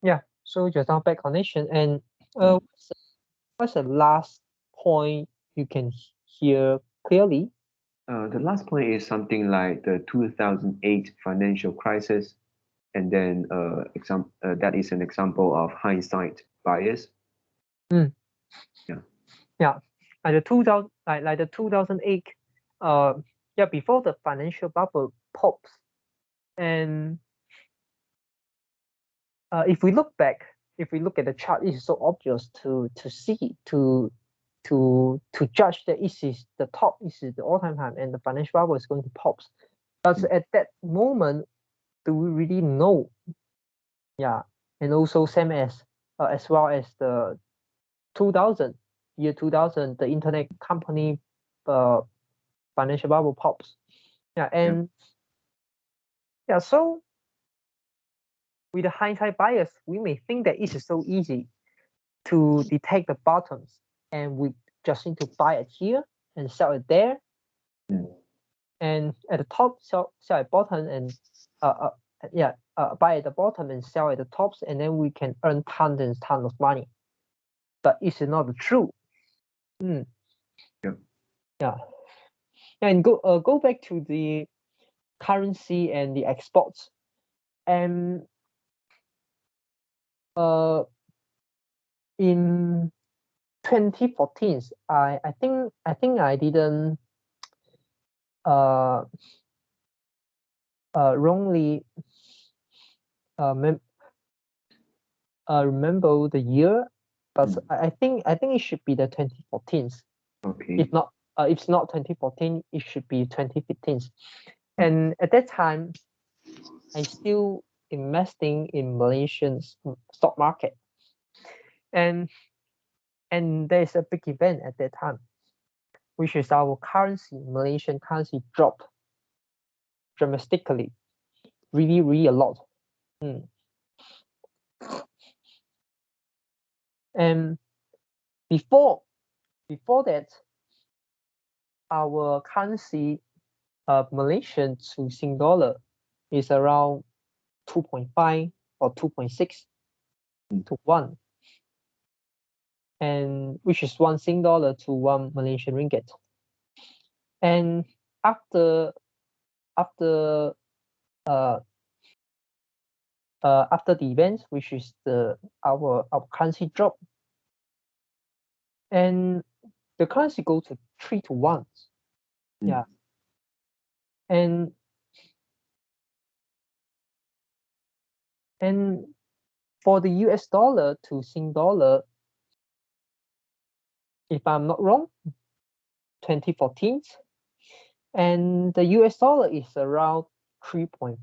Yeah. So just now back connection and what's the last point you can hear clearly? The last point is something like the 2008 financial crisis, and then that is an example of hindsight bias. Mm, Yeah. yeah. Like the 2000 like the 2008 uh yeah, before the financial bubble pops. And if we look back, if we look at the chart, it is so obvious to see to judge that this is the top, this is the all-time high, and the financial bubble is going to pop. But Mm. at that moment, do we really know? Yeah, and also same as well as the 2000 year 2000, the internet company uh financial bubble pops. Yeah, Yeah. and yeah, so with the hindsight bias, we may think that it is so easy to detect the bottoms, and we just need to buy it here and sell it there, Mm. and at the top sell at bottom, and uh, buy at the bottom and sell at the tops, and then we can earn tons and tons of money. But it's not true. Mm, Yeah. yeah, and go back to the currency and the exports, and uh in 2014, I think I didn't uh wrongly mem remember the year, but Mm. I think it should be the 2014. Okay. If not 2014, it should be 2015. Mm. And at that time, I still investing in Malaysian stock market, and there's a big event at that time, which is our currency, Malaysian currency dropped dramatically, really, really a lot. Mm. And before that, our currency, Malaysian to Sing dollar, is around 2.5 or 2.6 Mm. to 1, and which is one Sing dollar to one Malaysian ringgit. And after after uh, after the event, which is our currency drop, and the currency go to 3 to 1. Mm. Yeah, and and for the US dollar to Sing dollar, if I'm not wrong, 2014, and the US dollar is around 3.5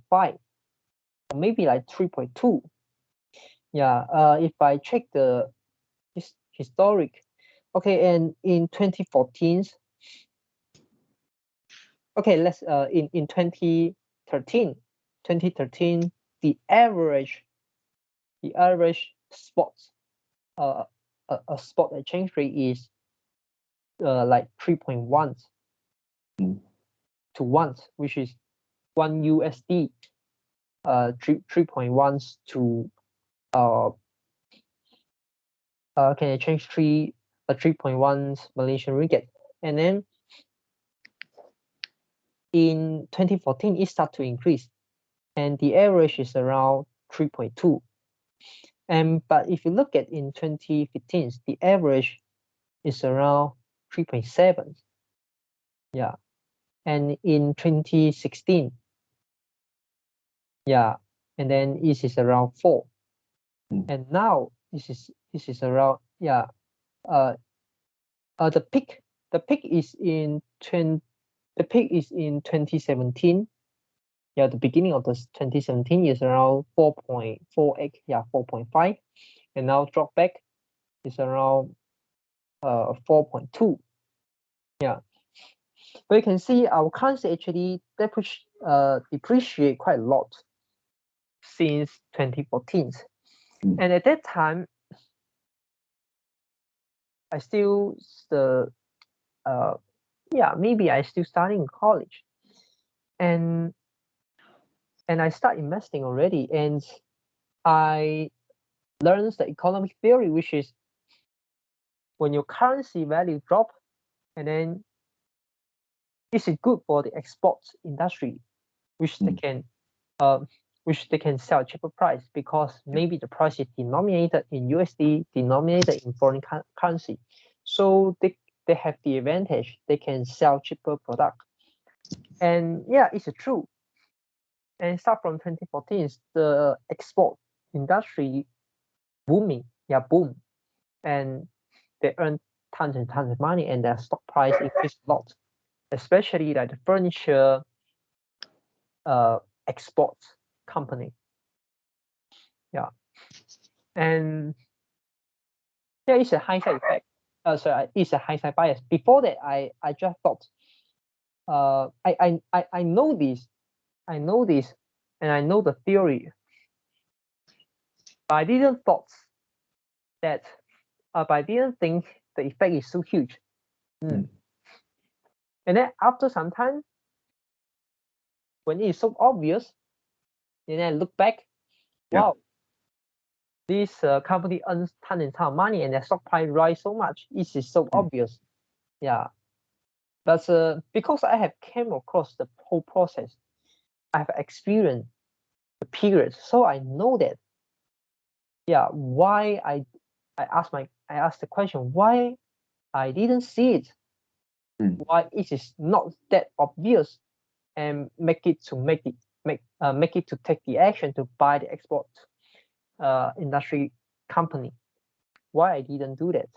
or maybe like 3.2. Yeah, if I check the historic, okay, and in 2014, okay, let's in 2013, 2013, the average spot a spot exchange rate is like 3.1 Mm. to 1, which is 1 USD 3.1 to uh can exchange 3.1 Malaysian ringgit. And then in 2014 it start to increase, and the average is around 3.2. And but if you look at in 2015, the average is around 3.7. Yeah, and in 2016, yeah, and then it is around 4. Mm. And now this is around, yeah, uh the peak is in 2017. Yeah, the beginning of the 2017 is around 4.48, yeah, 4.5, and now drop back is around 4.2. Yeah, but you can see our currency actually depreciate quite a lot since 2014. Mm. And at that time, I still the uh yeah, maybe I still studying in college, and I start investing already, and I learns the economic theory, which is when your currency value drop, and then this is good for the export industry, which they can sell cheaper price because maybe the price is denominated in USD, denominated in foreign currency. So they have the advantage, they can sell cheaper product. And yeah, it's true. And start from 2014, the export industry booming, boom. And they earn tons and tons of money, and their stock price increased a lot, especially like the furniture export company. Yeah. And yeah, it's a hindsight effect. It's a hindsight bias. Before that, I just thought, I know this, and I know the theory, but I didn't thought that, but I didn't think the effect is so huge. And then after some time, when it is so obvious, then I look back, wow, this company earns ton and ton of money, and their stock price rise so much. It is so obvious. Yeah. But because I have came across the whole process, I have experienced the period, so I know that. Yeah, why I asked the question why I didn't see it, why it is not that obvious, and make it to take the action to buy the export industry company. Why I didn't do that?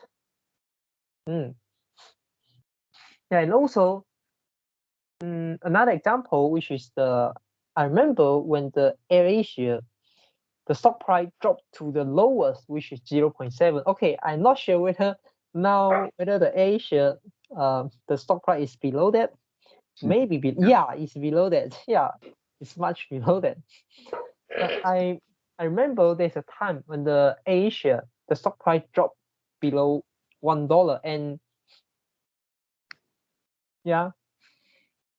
Yeah, and also another example, which is I remember when the AirAsia, the stock price dropped to the lowest, which is 0.7. Okay, I'm not sure whether the Asia, the stock price is below that. Maybe it's below that. Yeah, it's much below that. I remember there's a time when the Asia, the stock price dropped below $1, and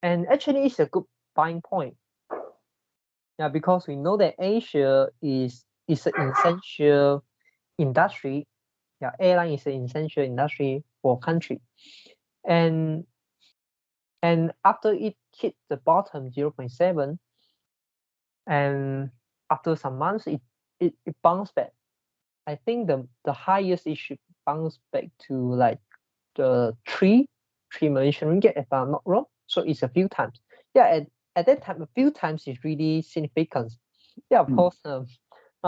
and actually it's a good buying point. Yeah, because we know that Asia is an essential industry. Yeah, airline is an essential industry for country, and after it hit the bottom 0.7, and after some months it bounced back. I think the highest it should bounce back to like the 3 Malaysian ringgit, if I'm not wrong. So it's a few times. Yeah, at that time a few times is really significant. Yeah, of course. Now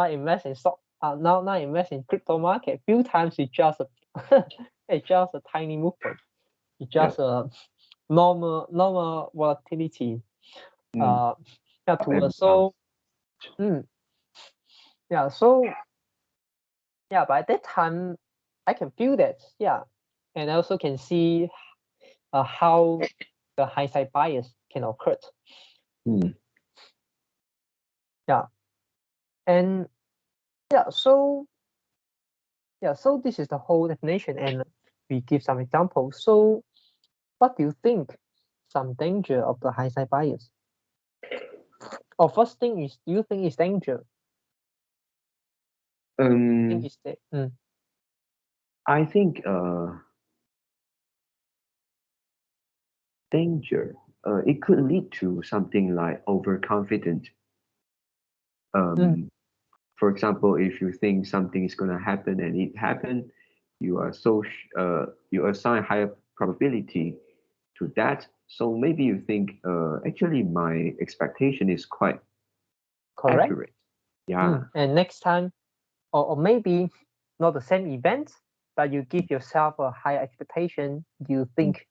invest in stock. Now invest in crypto market. Few times it's just it's just a tiny movement. It's just a normal volatility. Yeah, so yeah, so yeah, but at that time I can feel that, and I also can see how the hindsight bias can occur. Yeah, and so this is the whole definition, and we give some examples. So what do you think some danger of the hindsight bias? Or first thing is, do you think it's danger? I think danger, it could lead to something like overconfident. For example, if you think something is going to happen and it happened, you assign higher probability to that. So maybe you think, actually my expectation is quite correct. Accurate. Yeah. And next time, or maybe not the same event, but you give yourself a higher expectation. You think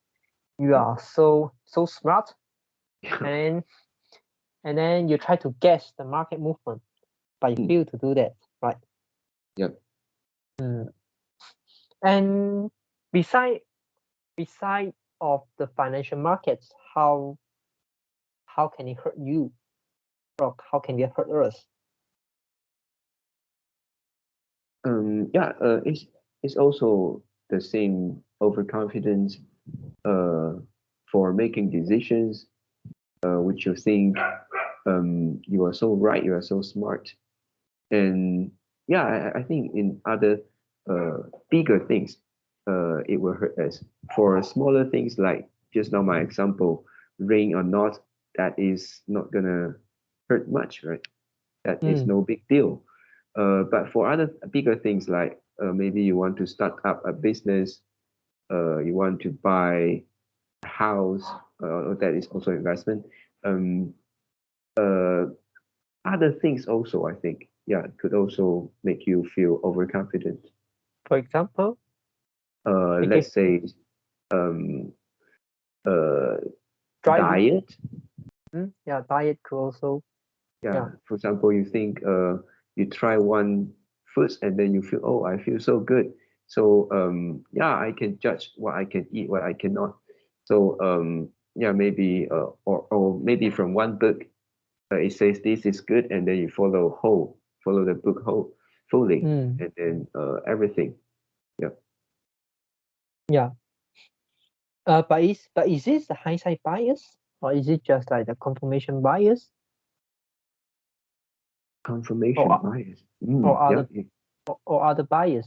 you are so smart, and then you try to guess the market movement, but you fail to do that, right? Yep. And beside of the financial markets, how can it hurt you, or how can it hurt us? It's also the same overconfidence for making decisions, which you think you are so right, you are so smart, and yeah, I think in other bigger things, it will hurt us. For smaller things like just now my example, rain or not, that is not gonna hurt much, right? That is Mm. no big deal. But for other bigger things like maybe you want to start up a business, you want to buy a house, that is also investment. Um, uh, Other things also, I think, yeah, could also make you feel overconfident. For example, I give Let's say um, uh, driving. diet. Yeah, diet could also. Yeah, Yeah. for example, you think you try one foods and then you feel, oh, I feel so good. So yeah, I can judge what I can eat, what I cannot. So yeah, maybe or maybe from one book, it says this is good, and then you follow the book whole fully, Mm. and then everything. Yeah. Yeah. But is this the hindsight bias, or is it just like the confirmation bias, or Confirmation o- bias. or Yeah. other or other bias?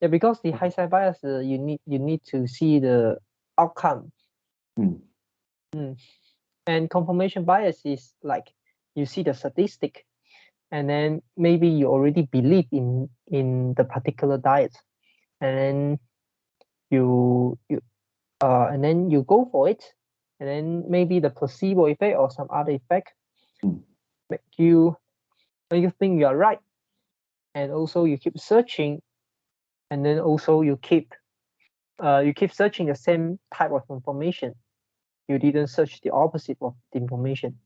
Yeah, because the hindsight bias, you need to see the outcome. Mm, Mm. And confirmation bias is like you see the statistic, and then maybe you already believe in the particular diet, and then you and then you go for it, and then maybe the placebo effect or some other effect mm, make you make you think you are right, and also you keep searching, and then also you keep searching the same type of information. You didn't search the opposite of the information,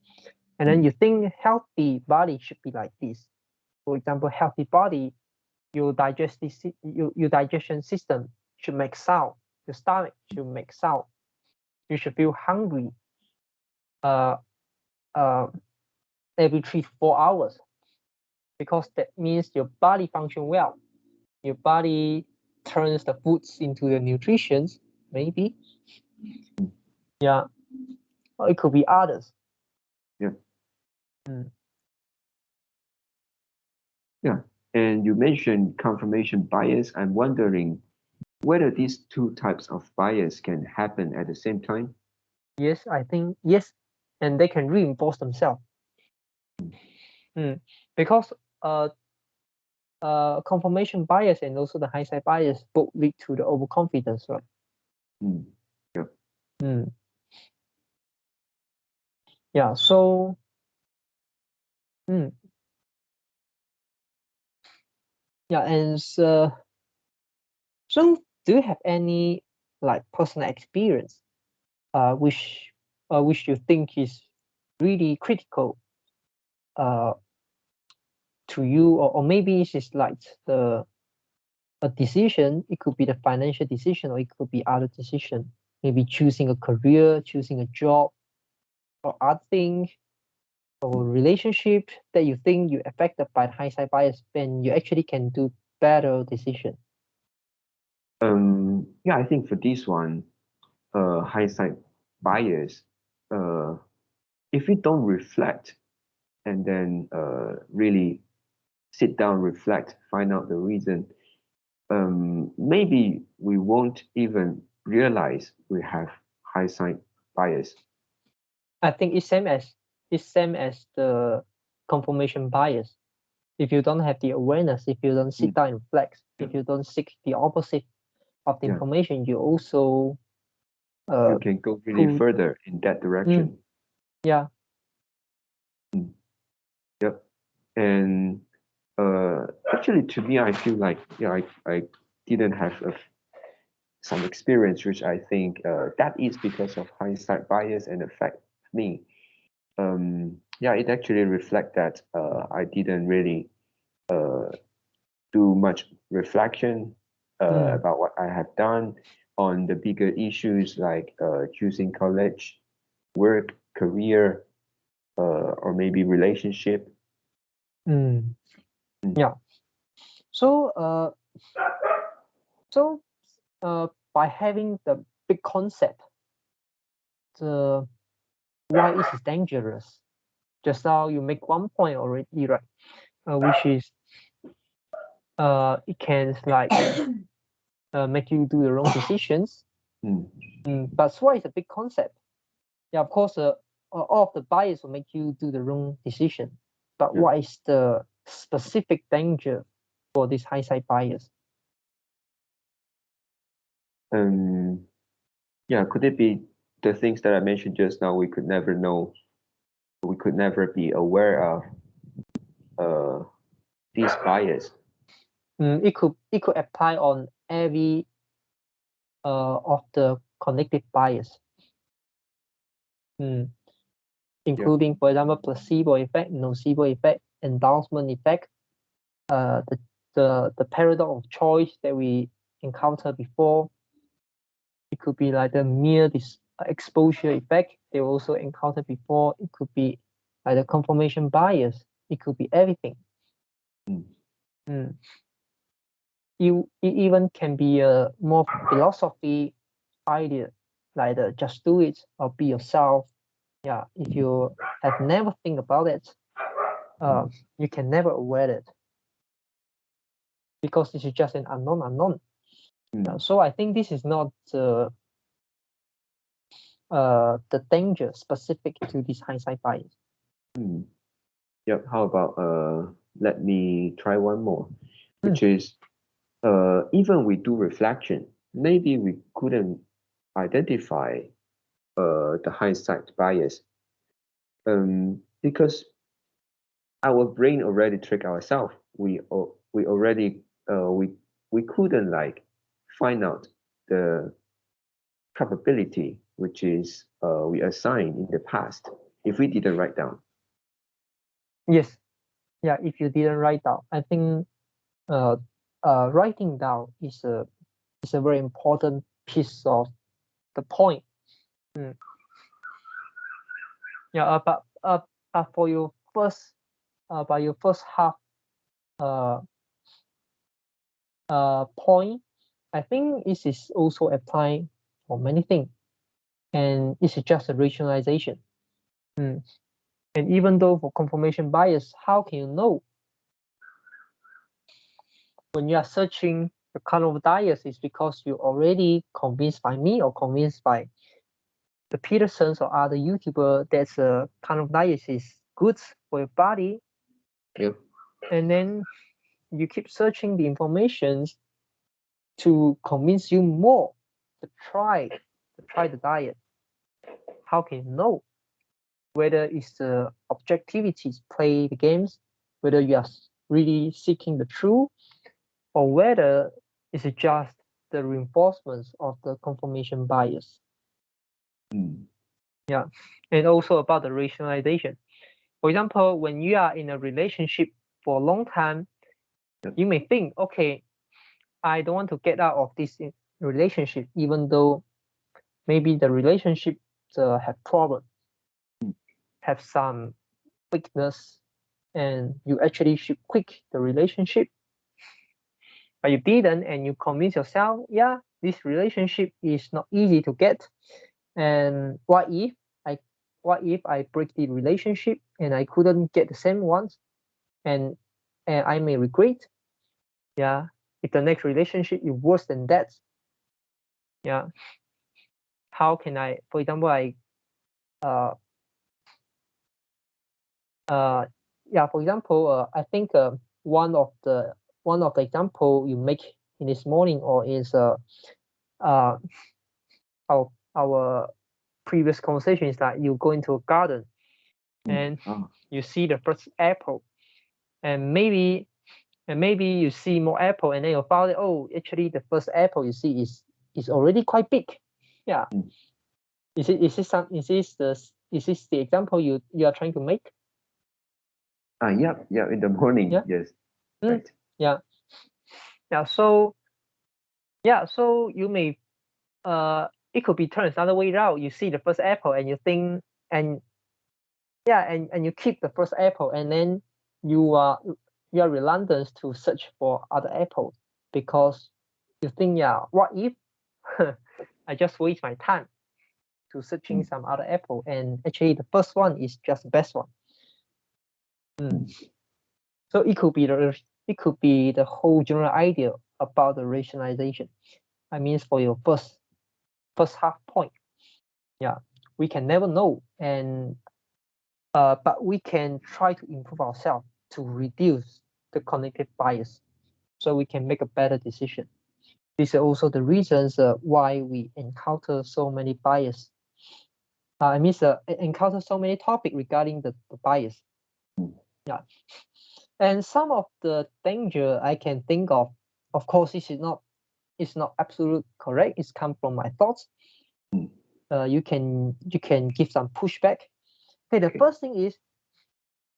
and then mm, you think healthy body should be like this. For example, healthy body, your digestion system should make sound, your stomach should make sound, you should feel hungry uh uh every 3 to 4 hours, because that means your body function well, your body turns the foods into the nutritions, maybe. mm. Yeah, or it could be others. Yeah. Mm. Yeah. And you mentioned confirmation bias. I'm wondering whether these two types of bias can happen at the same time. Yes, I think yes, and they can reinforce themselves. Mm. Because uh confirmation bias and also the hindsight bias both lead to the overconfidence, right? Mm, yeah. Mm. Yeah. So mm, yeah, and so do you have any like personal experience which you think is really critical uh to you, or maybe it's just like the a decision. It could be the financial decision, or it could be other decision, maybe choosing a career, choosing a job, or other thing, or relationship that you think you affected by the hindsight bias, then you actually can do better decision. Yeah, I think for this one, hindsight bias, uh, if we don't reflect and then really sit down, reflect, find out the reason, maybe we won't even realize we have hindsight bias. I think it's same as the confirmation bias. If you don't have the awareness, if you don't Mm, sit down and reflect, yeah, if you don't seek the opposite of the yeah, information, you also you uh can go really could further in that mm, direction. yeah. Mm, yep. And actually, to me, I feel like yeah, I didn't have some experience, which I think that is because of hindsight bias and affect me. Yeah, it actually reflect that I didn't really do much reflection Mm, about what I have done on the bigger issues like choosing college, work, career, or maybe relationship. mm, Mm, yeah. So so by having the big concept, the why is it dangerous? Just now you make one point already, right? Which is it can like make you do the wrong decisions. But SWOT is a big concept. Yeah, of course, all of the bias will make you do the wrong decision. But what is the specific danger for this hindsight bias? Yeah, could it be the things that I mentioned just now? We could never know. We could never be aware of these bias. It could apply on every of the cognitive bias, including, for example, placebo effect, nocebo effect, endorsement effect, the paradox of choice that we encountered before. It could be like the mere exposure effect they also encountered before. It could be like the confirmation bias. It could be everything. It even can be a more philosophy idea, like the just do it or be yourself. Yeah, if you have never think about it, you can never aware it because this is just an unknown. So I think this is not the danger specific to this hindsight bias. Yep. How about let me try one more, which is even we do reflection, maybe we couldn't identify the hindsight bias because our brain already tricked ourselves. We already we couldn't like find out the probability which is we assigned in the past if we didn't write down. Yes. Yeah, if you didn't write down, I think writing down is a very important piece of the point. Yeah, but for your first half point, I think this is also applying for many things, and it's just a rationalization. And even though for confirmation bias, how can you know when you are searching the kind of bias is because you're already convinced by me or convinced by the Petersons or other YouTuber that's a kind of diet is good for your body. Yep. And then you keep searching the information to convince you more to try the diet. How can you know whether it's the objectivity to play the games, whether you are really seeking the truth, or whether it's just the reinforcements of the confirmation bias? Yeah, and also about the rationalization. For example, when you are in a relationship for a long time, you may think, okay, I don't want to get out of this relationship, even though maybe the relationship have problems, have some weakness, and you actually should quit the relationship. But you didn't, and you convince yourself, yeah, this relationship is not easy to get. And what if I break the relationship and I couldn't get the same ones, and I may regret. Yeah, if the next relationship is worse than that. Yeah, how can I? For example, for example, I think one of the example you make in this morning or is our previous conversation is that you go into a garden and you see the first apple, and maybe you see more apple, and then you found out, actually the first apple you see is already quite big. Yeah. Is this the example you are trying to make? Yeah, in the morning. Yeah. Yes. Right. Yeah. So you may it could be turned the other way around. You see the first apple and you think and you keep the first apple, and then you are reluctant to search for other apples because you think, what if I just waste my time to searching some other apple, and actually the first one is just the best one. So it could be it could be the whole general idea about the rationalization. I mean, for your first half point. Yeah, we can never know, and but we can try to improve ourselves to reduce the cognitive bias, so we can make a better decision. These are also the reasons why we encounter so many bias. I mean, encounter so many topics regarding the bias. Yeah, and some of the danger I can think of course, this is not, it's not absolute correct. It's come from my thoughts. You can give some pushback. Okay, the first thing is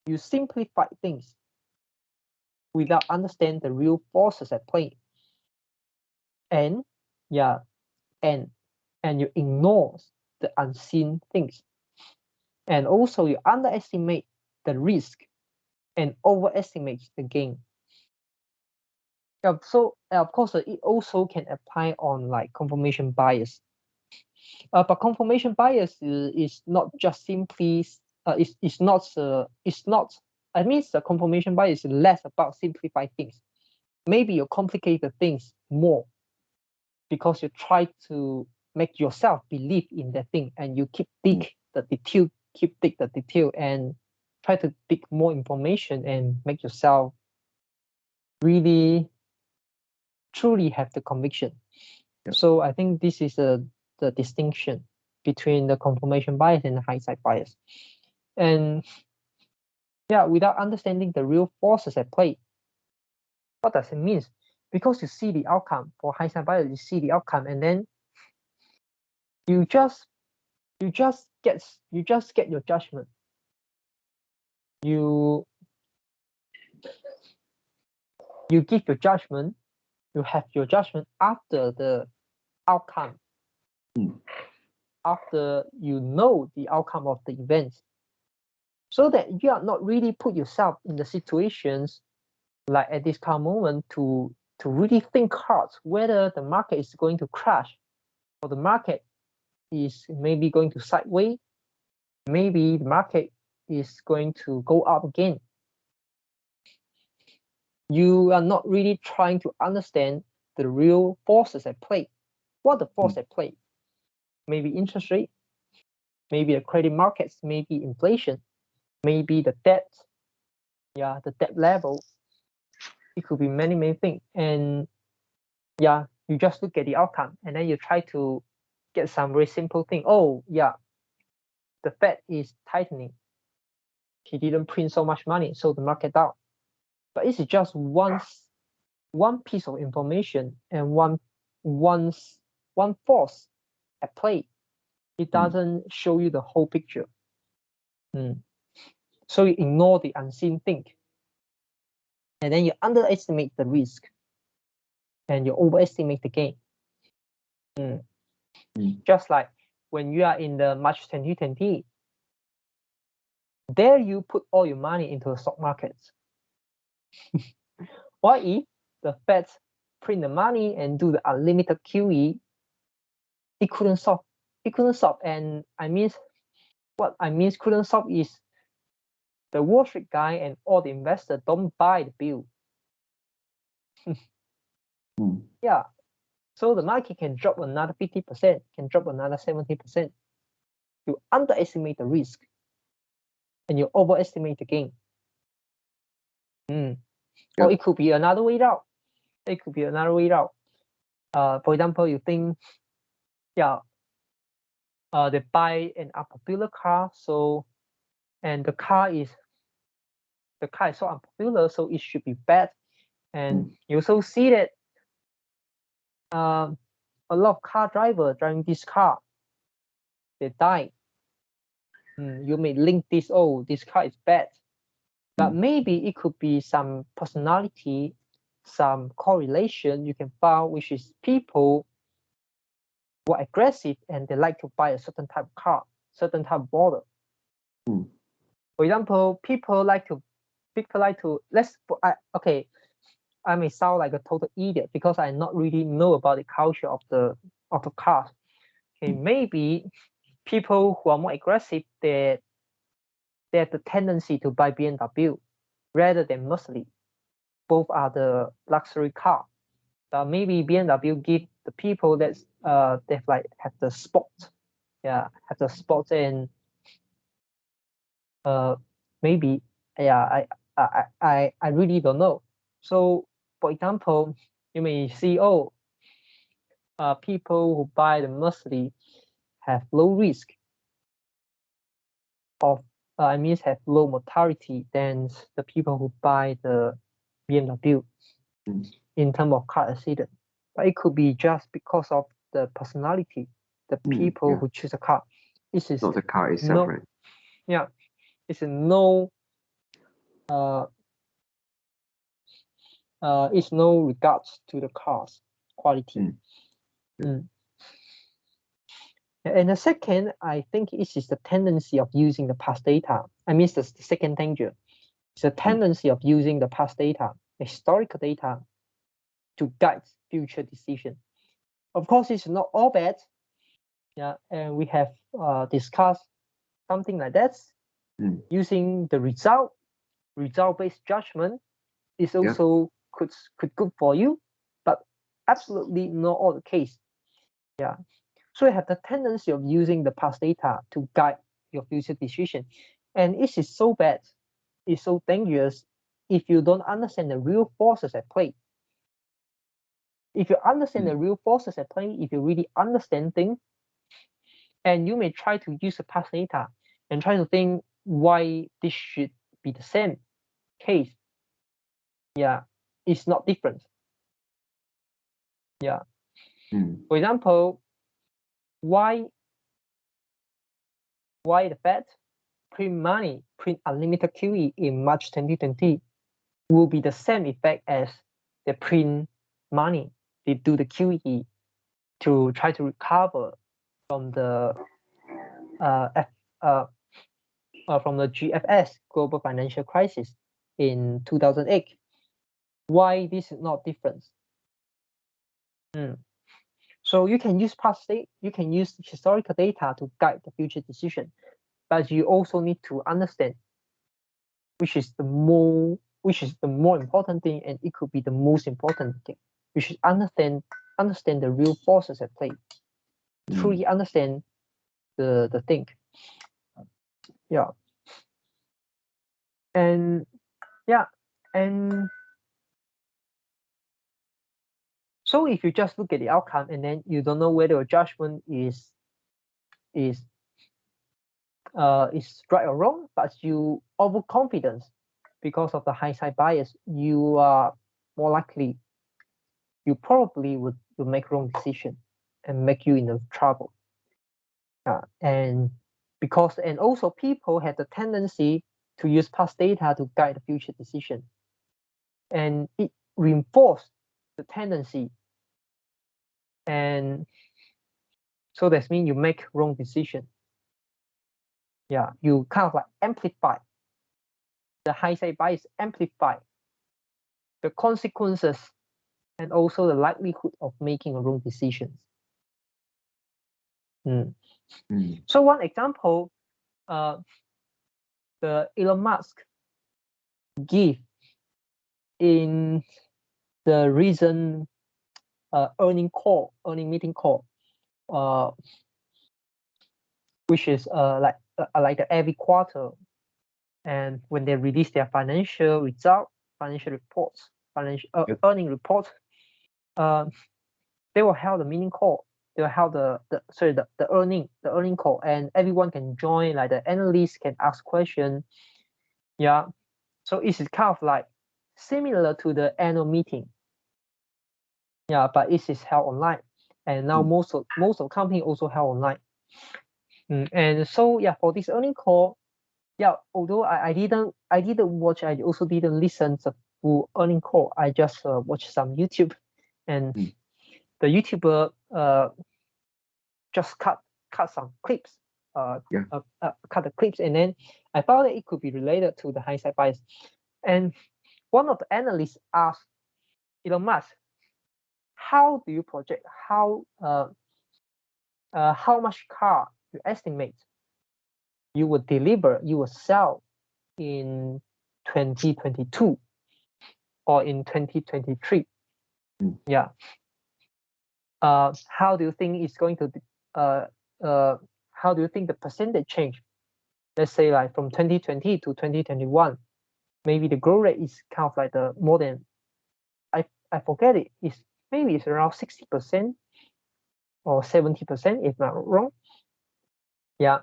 you simplify things without understanding the real forces at play, and yeah, and you ignore the unseen things, and also you underestimate the risk and overestimate the gain. Yeah, so of course it also can apply on like confirmation bias. But confirmation bias is not just simply it's not, I mean, the confirmation bias is less about simplify things. Maybe you complicate the things more because you try to make yourself believe in that thing, and you keep dig the detail and try to dig more information and make yourself really truly have the conviction. Yep. So I think this is the distinction between the confirmation bias and the hindsight bias. And yeah, without understanding the real forces at play, what does it mean? Because you see the outcome for hindsight bias, you see the outcome, and then you just get your judgment. You give your judgment. You have your judgment after the outcome, after you know the outcome of the events, so that you are not really put yourself in the situations like at this current moment to really think hard whether the market is going to crash or the market is maybe going to sideways, maybe the market is going to go up again. You are not really trying to understand the real forces at play. What the force at play? Maybe interest rate, maybe the credit markets, maybe inflation, maybe the debt, yeah, the debt level. It could be many things. And yeah, you just look at the outcome and then you try to get some very simple thing. Oh yeah, the Fed is tightening. He didn't print so much money, so the market down. But it's just one piece of information and one force at play. It doesn't show you the whole picture. So you ignore the unseen thing, and then you underestimate the risk, and you overestimate the gain. Just like when you are in the March 2020, there you put all your money into the stock markets. What if the Fed print the money and do the unlimited QE? It couldn't stop. It couldn't stop. And I mean, what I mean couldn't stop is the Wall Street guy and all the investors don't buy the bill. Yeah. So the market can drop another 50%, can drop another 70%. You underestimate the risk and you overestimate the gain. Or it could be another way out. It could be another way out. For example, you think, yeah, they buy an unpopular car, so, and the car is so unpopular, so it should be bad. And you also see that a lot of car drivers driving this car, they die. You may link this, oh, this car is bad. But maybe it could be some personality, some correlation you can find, which is people who are aggressive and they like to buy a certain type of car, certain type of model. For example, people like to okay, I may sound like a total idiot because I not really know about the culture of the cars. Okay, maybe people who are more aggressive, they have the tendency to buy BMW rather than Mercedes. both are the luxury car. Maybe BMW give the people that they've like have the sport, have the sports, and maybe I really don't know. So for example, you may see people who buy the Mercedes have low risk of have low mortality than the people who buy the BMW in terms of car accident. But it could be just because of the personality, the people who choose a car. This is not the car itself, right? Yeah, it's no it's no regards to the car's quality. And the second, I think it is the tendency of using the past data. The second danger. It's a tendency of using the past data, historical data, to guide future decision. Of course, it's not all bad. And we have discussed something like that. Using the result-based judgment is also could good for you, but absolutely not all the case. So you have the tendency of using the past data to guide your future decision, and it is so bad, it's so dangerous if you don't understand the real forces at play. If you understand the real forces at play, if you really understand things, and you may try to use the past data and try to think why this should be the same case. It's not different. For example, why the Fed print unlimited QE in March 2020 will be the same effect as they print money. They do the QE to try to recover from the GFS, global financial crisis, in 2008. Why this is not different? So you can use you can use historical data to guide the future decision, but you also need to understand which is the more important thing, and it could be the most important thing. You should understand the real forces at play. Truly understand the thing. And so if you just look at the outcome and then you don't know whether your judgment is right or wrong, but you overconfidence because of the hindsight bias, you are more likely, you probably would make wrong decision and make you in trouble. And also people have the tendency to use past data to guide the future decision, and it reinforces the tendency, and so that means you make wrong decision. You kind of like amplify the hindsight bias, amplify the consequences and also the likelihood of making wrong decisions. So one example, the Elon Musk give in the recent earning meeting call, which is like the every quarter, and when they release their financial result, financial reports, earning reports, they will have the meeting call. They will have the earning call, and everyone can join. Like the analysts can ask questions. So it's kind of like similar to the annual meeting. But it is held online, and now most of company also held online. And so for this earning call, although I didn't watch, I also didn't listen to full earning call. I just watched some YouTube, and the YouTuber just cut some clips, cut the clips, and then I found that it could be related to the hindsight bias. And one of the analysts asked Elon Musk, how do you project how much car you estimate you will sell in 2022? or in 2023. Mm. Yeah. How do you think it's going to how do you think the percentage change? Let's say like from 2020 to 2021, maybe the growth rate is kind of like the more than I forget it. Maybe it's around 60% or 70%, if not wrong. Yeah.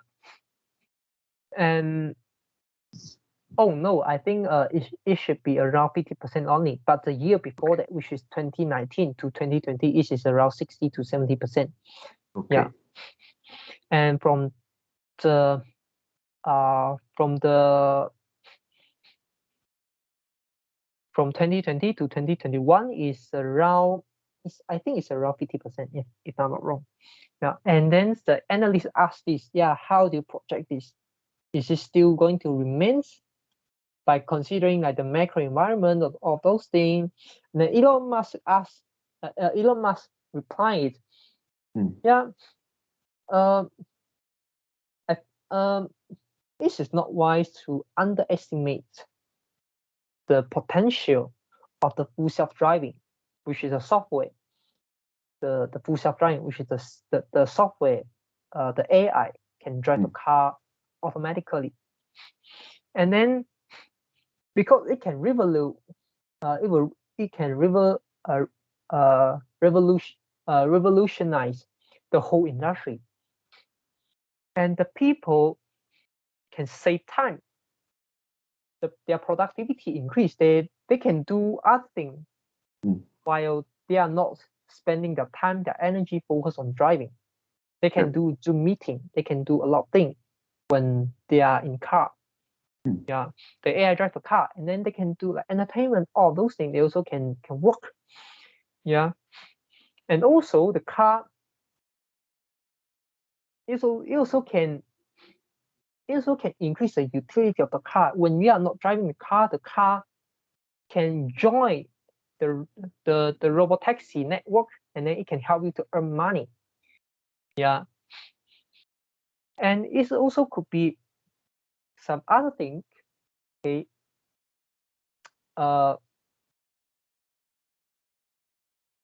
And oh no, I think it should be around 50% only. But the year before that, which is 2019 to 2020, it is around 60 to 70%. Okay. Yeah. And from the from 2020 to 2021 is around, I think it's around 50%, if I'm not wrong. Yeah. And then the analyst asked this, yeah, how do you project this? Is it still going to remain by considering like the macro environment of those things? And then Elon Musk asked, Elon Musk replied, yeah, this is not wise to underestimate the potential of the full self-driving, which is a software. The full self-driving, which is the software, the AI can drive a car automatically. And then because it can revolutionize the whole industry, and the people can save time. Their productivity increase. They can do other things while they are not spending their time, their energy focused on driving. They can do Zoom meeting. They can do a lot of things when they are in car. Yeah, the AI drive a car, and then they can do like entertainment, all those things. They also can work. Yeah, and also the car. It also can increase the utility of the car. When we are not driving the car can join the robotaxi network, and then it can help you to earn money. Yeah, and it also could be some other thing. Okay.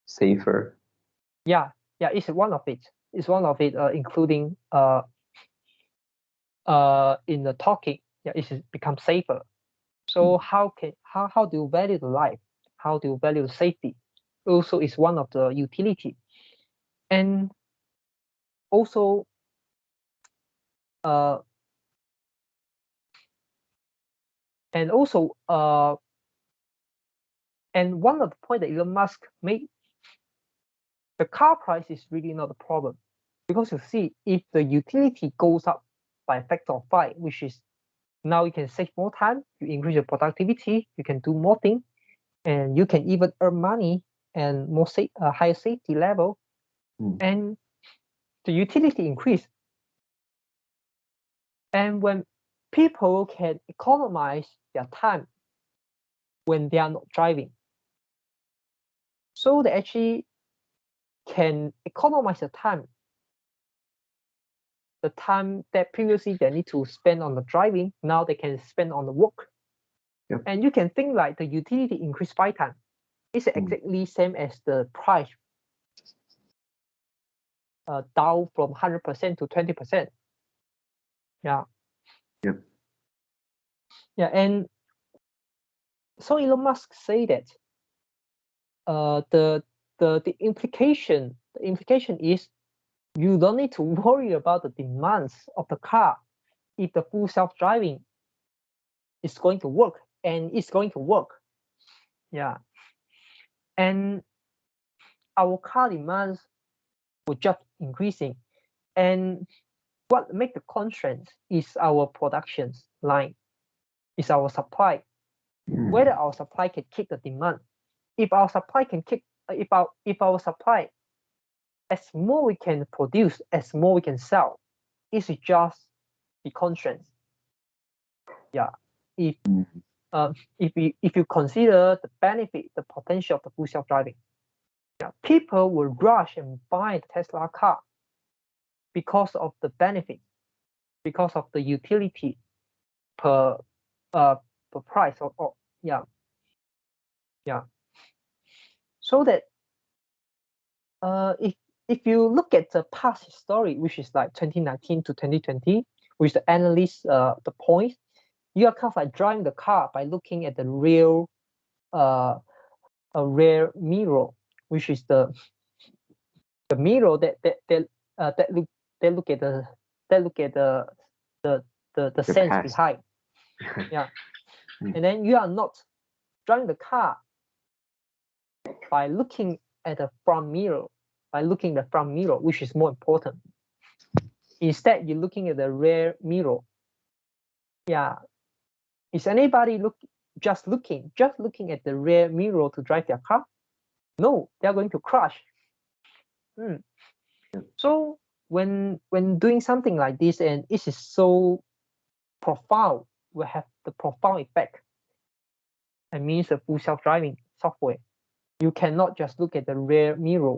Safer. Yeah, it's one of it. Including in the talking. Yeah, it becomes safer. So how do you value the life? How do you value the safety? Also, is one of the utility, and also and one of the point that Elon Musk made, the car price is really not a problem, because you see, if the utility goes up by a factor of 5, which is now you can save more time, you increase your productivity, you can do more things, and you can even earn money and more higher safety level, and the utility increase. And when people can economize their time when they are not driving, so they actually can economize the time that previously they need to spend on the driving, now they can spend on the work. Yep. And you can think like the utility increased by time. It's exactly same as the price down from 100% to 20%. Yeah. Yep. Yeah, and so Elon Musk say that the implication is you don't need to worry about the demands of the car if the full self-driving is going to work, and it's going to work. Yeah. And our car demands will just increasing, and what make the constraint is our production line, is our supply, whether our supply can keep the demand. If our supply can keep, if our supply, as more we can produce, as more we can sell, it's just the constraint. Yeah. If you consider the benefit, the potential of the full self-driving, yeah, people will rush and buy the Tesla car because of the benefit, because of the utility per price, or yeah. Yeah. So that if you look at the past history, which is like 2019 to 2020, with the analyst the point, you are kind of like driving the car by looking at the real a rear mirror, which is the mirror that look at the sense past. behind. Yeah. And then you are not driving the car by looking at the front mirror, which is more important. Instead, you're looking at the rear mirror. Yeah. Is anybody just looking at the rear mirror to drive their car? No, they are going to crash. So when doing something like this, and it is so profound, will have the profound effect. It means the full self-driving software. You cannot just look at the rear mirror,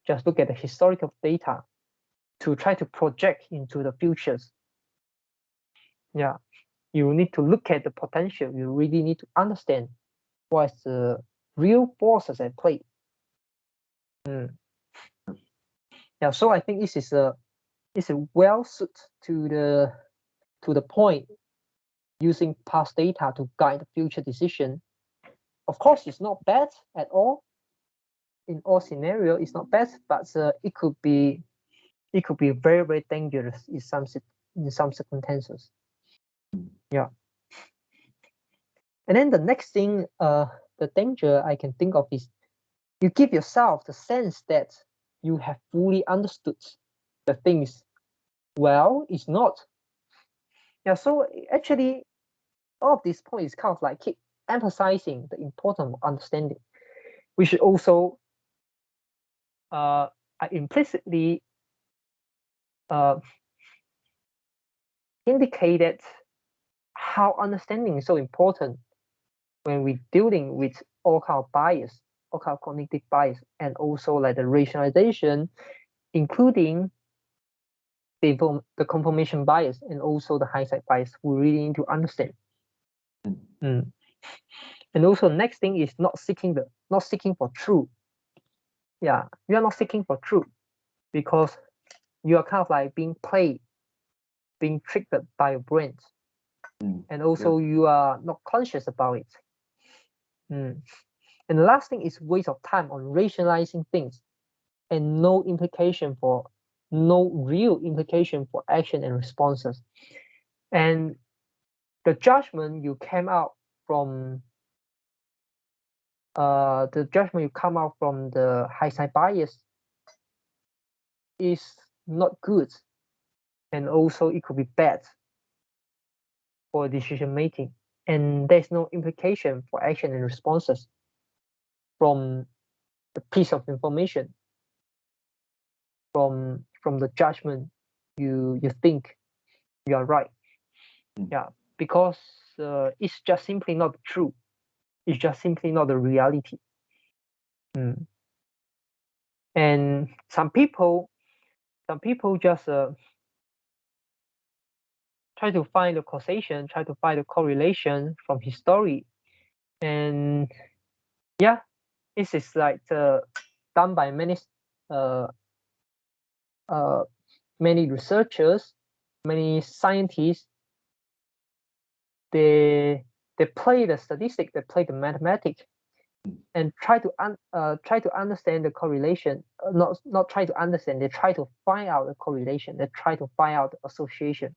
just look at the historical data to try to project into the futures. Yeah, you need to look at the potential. You really need to understand what is the real forces at play. Yeah, so I think this is a well suited to the point, using past data to guide the future decision. Of course, it's not bad at all. In all scenario, it's not bad, but it could be very, very dangerous in some circumstances. Yeah. And then the next thing, the danger I can think of is you give yourself the sense that you have fully understood the things. Well, it's not. Yeah. So actually, all of these points kind of like keep emphasizing the importance of understanding. We should also implicitly indicated how understanding is so important when we're dealing with all kind of bias, all kind of cognitive bias, and also like the rationalization, including the confirmation bias and also the hindsight bias. We really need to understand. And also, next thing is not seeking for truth. Yeah, you are not seeking for truth because you are kind of like being triggered by your brain, and also you are not conscious about it. And the last thing is waste of time on rationalizing things, and no real implication for action and responses. And the judgment you came out from the hindsight bias is not good, and also it could be bad for decision making, and there's no implication for action and responses from the piece of information, from the judgment you think you are right. Yeah, because it's just simply not true. It's just simply not the reality. And some people just try to find the causation, try to find the correlation from history, and yeah, this is like done by many many researchers, many scientists. They play the statistic, they play the mathematics, and try to understand the correlation. Not try to understand. They try to find out the correlation. They try to find out the association,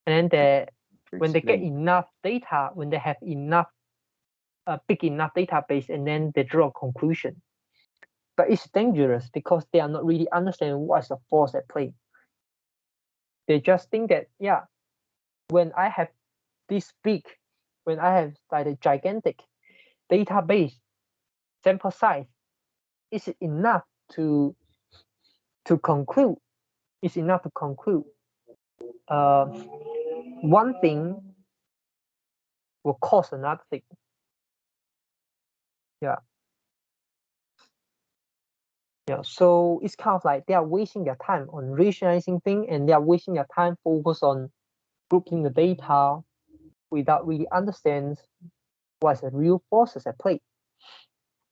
and then when they get enough data, when they have enough big enough database, and then they draw a conclusion. But it's dangerous because they are not really understanding what's the force at play. They just think that, yeah, when I have this big, when I have like a gigantic database sample size, is it enough to conclude? Is enough to conclude one thing will cause another thing. Yeah. Yeah, so it's kind of like they are wasting their time on rationalizing things, and they are wasting their time focus on grouping the data without really understand what's the real forces at play.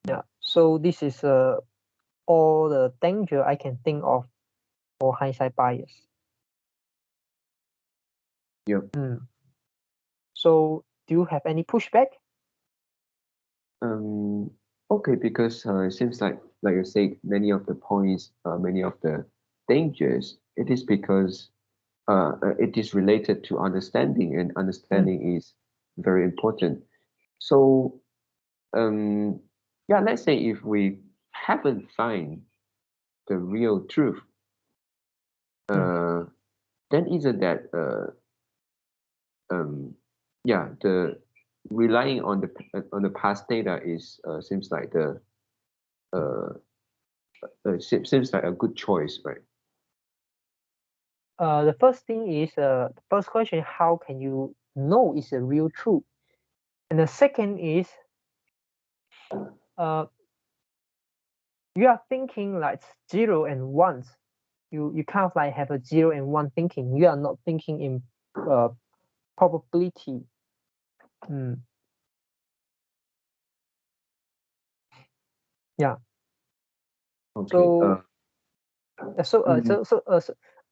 Yeah. So this is all the danger I can think of for hindsight bias. Yep. So do you have any pushback? Okay, because it seems like you said, many of the points, many of the dangers, it is because it is related to understanding, and understanding is very important. So, yeah, let's say if we haven't find the real truth, then isn't that yeah, the relying on the past data is seems like the uh, seems like a good choice, right? The first thing is the first question, how can you know it's a real truth? And the second is you are thinking like zero and ones. You kind of like have a zero and one thinking. You are not thinking in probability. Yeah. Okay. So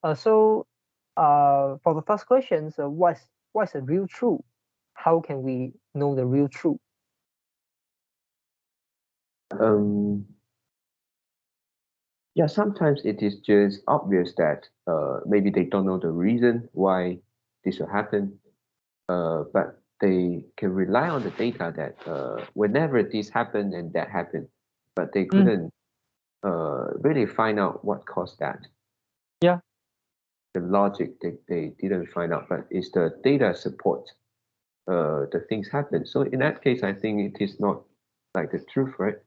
Mm, for the first question, so what's the real truth? How can we know the real truth? um, yeah, sometimes it is just obvious that maybe they don't know the reason why this will happen, but they can rely on the data that whenever this happened and that happened, but they couldn't really find out what caused that. Yeah. The logic they didn't find out, but it's the data support the things happen. So in that case, I think it is not like the truth, right?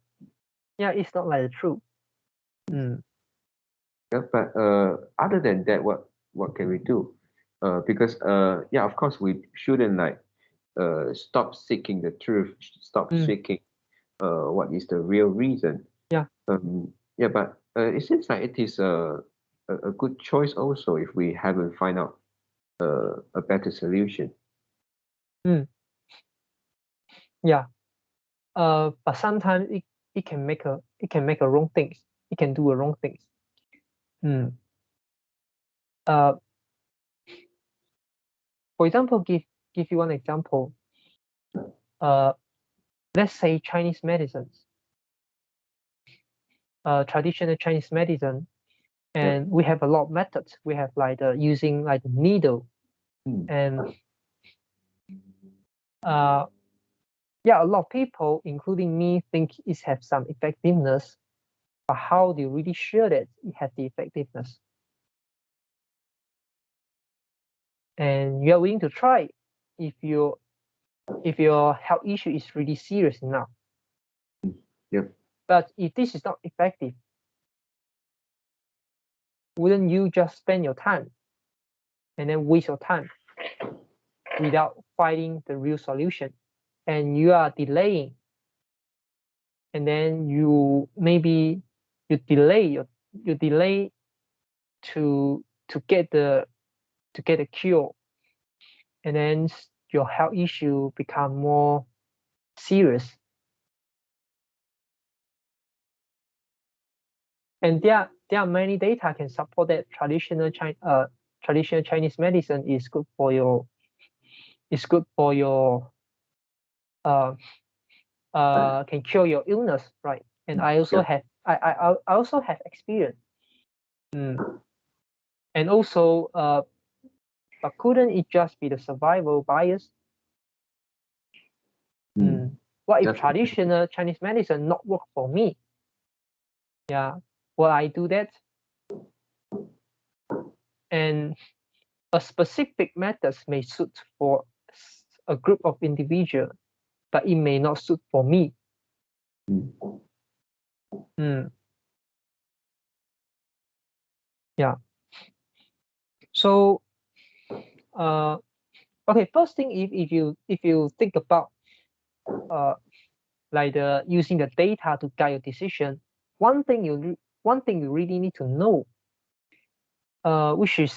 Yeah, it's not like the truth. Yeah, but other than that, what can we do? Because yeah, of course, we shouldn't like stop seeking the truth, stop seeking what is the real reason. Yeah. Yeah, but it seems like it is a good choice also if we haven't find out a better solution. Yeah. But sometimes it can make a wrong things. It can do a wrong things. Uh, for example, give you one example. Let's say Chinese medicines, traditional Chinese medicine, Yep. and we have a lot of methods. We have like using like the needle, and yeah, a lot of people, including me, think it has some effectiveness. But how do you really sure that it has the effectiveness? And you are willing to try if your health issue is really serious enough. Yep. But if this is not effective, wouldn't you just spend your time and then waste your time without finding the real solution? And you are delaying, and then you delay to get the cure, and then your health issue become more serious. And there are many data can support that traditional Chinese medicine is good for your uh, can cure your illness, right? And I also Yep. have I also have experience. And also but couldn't it just be the survival bias? What if That's traditional Chinese medicine not work for me? Yeah, will I do that? And a specific methods may suit for a group of individuals, but it may not suit for me. Yeah. So okay, first thing, if you think about like the using the data to guide your decision, one thing you really need to know, which is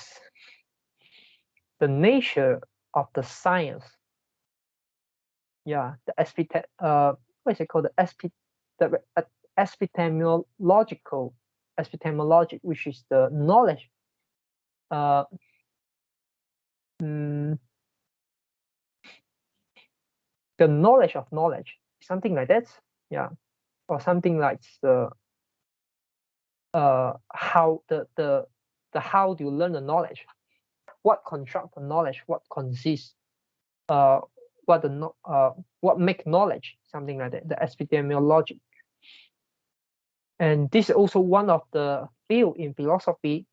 the nature of the science. Yeah, the what is it called? The the epistemology, which is the knowledge, the knowledge of knowledge, something like that, yeah, or something like the how the how do you learn the knowledge, what construct the knowledge, what consists, what make knowledge, something like that, the epistemology. And this is also one of the field in philosophy.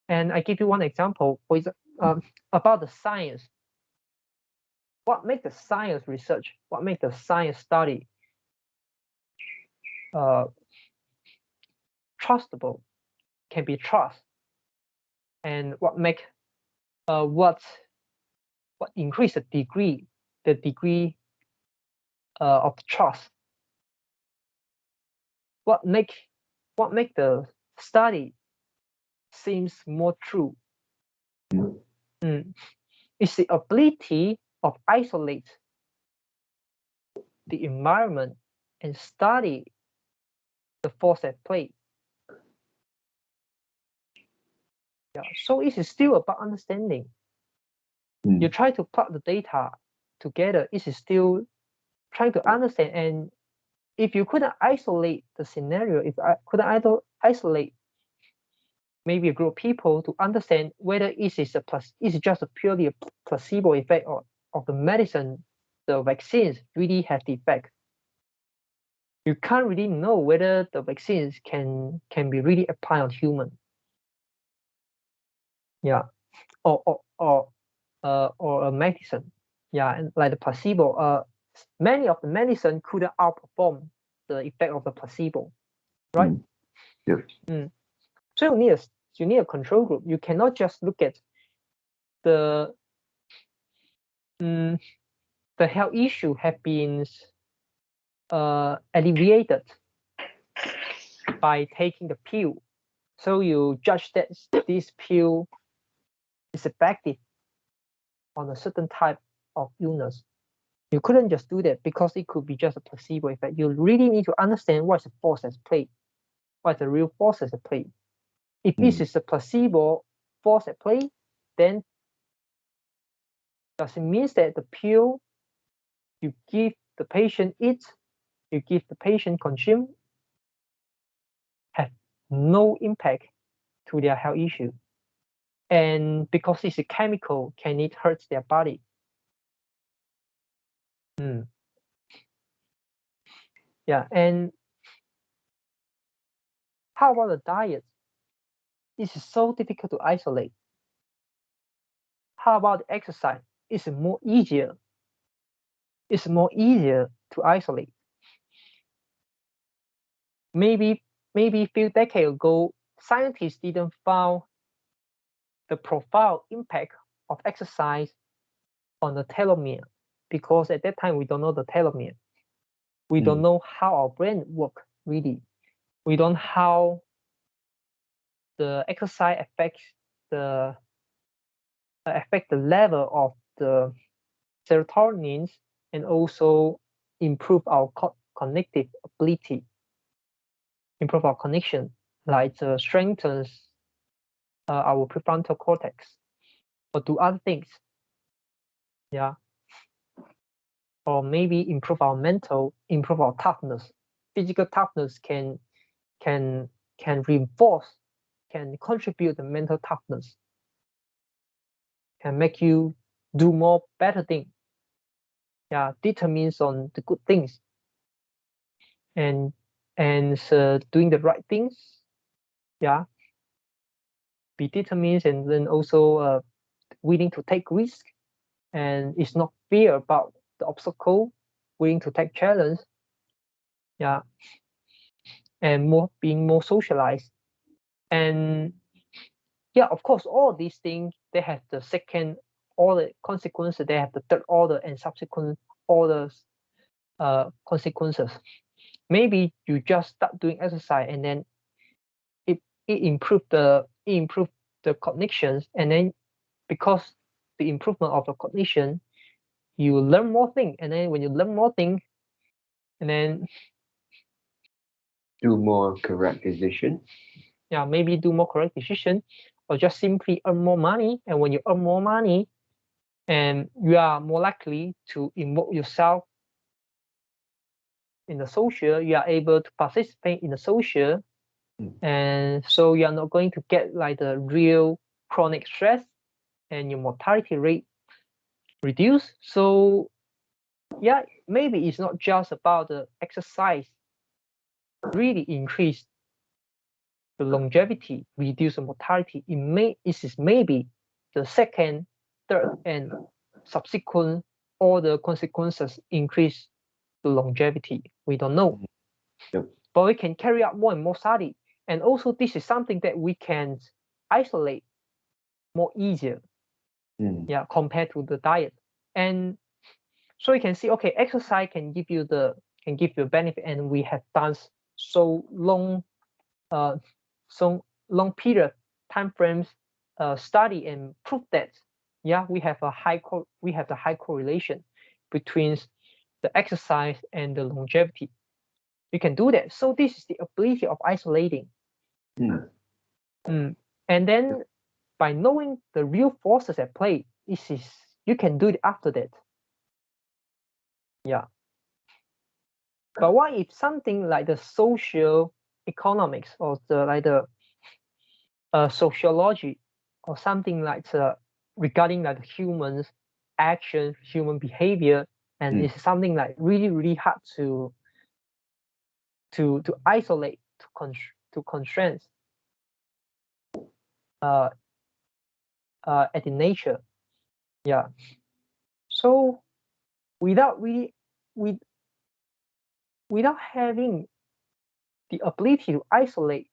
And I give you one example, for example, about the science. What makes the science research? What makes the science study trustable? Can be trust. And what make what increase the degree of trust? What make the study seems more true? It's the ability of isolate the environment and study the force at play. Yeah, so it is still about understanding. You try to plug the data together, it is still trying to understand. And if you couldn't isolate the scenario, if I couldn't isolate maybe a group of people to understand whether it is just a purely a placebo effect of the medicine, the vaccines really have the effect. You can't really know whether the vaccines can be really applied on human. Yeah, or a medicine. Yeah, and like the placebo. Many of the medicine couldn't outperform the effect of the placebo, right? Yeah. So you need a control group. You cannot just look at the health issue have been alleviated by taking the pill. So you judge that this pill is effective on a certain type of illness. You couldn't just do that because it could be just a placebo effect. You really need to understand what's the force at play, what's the real force at play. If this is a placebo force at play, then does it mean that the pill you give the patient eat, you give the patient consume, have no impact to their health issue? And because it's a chemical, can it hurt their body? Yeah, and how about the diet? This is so difficult to isolate. How about exercise? It's more easier. It's more easier to isolate. Maybe a few decades ago, scientists didn't find the profound impact of exercise on the telomere, because at that time we don't know the telomere. We don't know how our brain works really. We don't know how the exercise affects the level of the serotonin and also improve our cognitive ability, improve our connection, like strengthens our prefrontal cortex, or do other things. Yeah, or maybe improve our toughness. Physical toughness can reinforce, can contribute the mental toughness, can make you do more better things. Yeah, determines on the good things, and doing the right things. Yeah, be determined, and then also willing to take risk, and it's not fear about the obstacle, willing to take challenge. Yeah, and being more socialized. And yeah, of course, all these things, they have the second order consequences, they have the third order and subsequent orders consequences. Maybe you just start doing exercise, and then it improve the cognitions, and then because the improvement of the cognition, you learn more things, and then when you learn more things, and then do more correct decision. Yeah, maybe do more correct decision, or just simply earn more money. And when you earn more money, and you are more likely to involve yourself in the social, you are able to participate in the social, and so you are not going to get like the real chronic stress, and your mortality rate reduce. So yeah, maybe it's not just about the exercise really increase the longevity, reduce the mortality. It is maybe the second, third, and subsequent all the consequences increase the longevity. We don't know. Yep. But we can carry out more and more study. And also this is something that we can isolate more easier, yeah, compared to the diet. And so you can see, okay, exercise can give you benefit, and we have done so long period time frames study and prove that, yeah, we have the high correlation between the exercise and the longevity. You can do that. So this is the ability of isolating. And then by knowing the real forces at play, you can do it after that. Yeah. But what if something like the social economics, or the sociology, or something like regarding like the humans action, human behavior, and it's something like really hard to isolate, to constrain at the nature. Yeah. So without having the ability to isolate